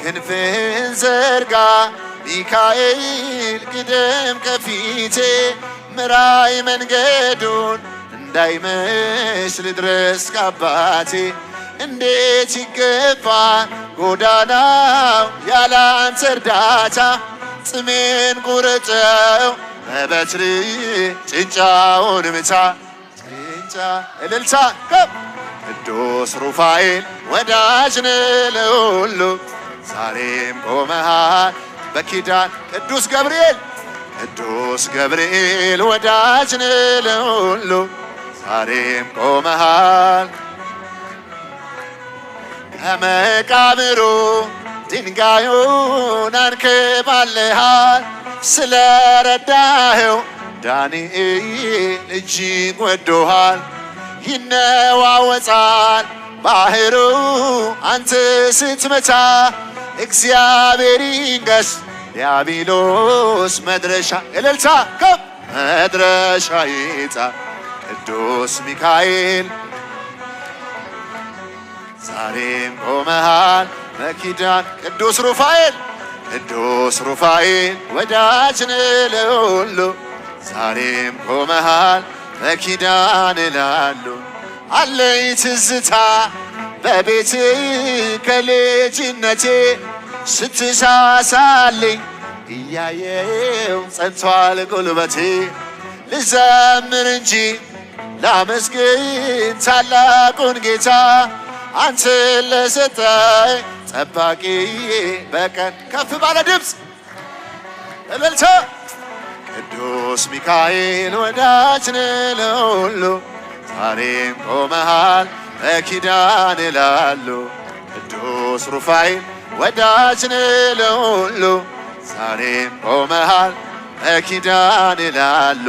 ክንፍህን ዘርጋ ሚካኤል ቅደም ከፊቴ ምራይ መንገዱን እንዳይመሽ ልድረስ ከአባቴ እንዴት ይገፋ ጎዳናው ያላንተ እርዳታ ጽሜን ቁረጠው በበትር ጭንጫውን ምታ ጭንጫ እልልታ ቅዱስ ሩፋኤል ወዳጅ ነህ ለሁሉ ዛሬም ቆመሃል በኪዳን ቅዱስ ገብርኤል ወዳጅ ነህ ለሁሉ ዛሬም ቆመሃል ከመቃብሩ ድንጋዩን አንከባለሃል ስለረዳኸው ዳንኤል እጅግ ወዶሃል ይነዋወጣል ባህሩ አንተ ስትመታ እግዚአብሔር ይንገስ ዲያብሎስ መድረሻ እልልታ መድረሻ ይጣ ቅዱስ ሚካኤል ዛሬም ቆመሃል በኪዳን ቅዱስ ሩፋኤል ወዳጅ ነህ ለሁሉ ዛሬም ቆመሃል በኪዳን ላሉ አለኝ ትዝታ በቤት ከልጅነቴ ስትሳሳልኝ እያየው ጸንቷል ጉልበቴ ልዘምር እንጂ ላመስግን ታላቁን ጌታ አንተን ለሰጠኝ ጠባቂ በቀን ከፍ ባለ ድምፅ እልልታ ቅዱስ ሚካኤል ወዳጅ ነህ ለሁሉ ዛሬም ቆመሃል በኪዳን ላሉ ቅዱስ ሩፋኤል ወዳጅ ነህ ለሁሉ ዛሬም ቆመሃል በኪዳን ላሉ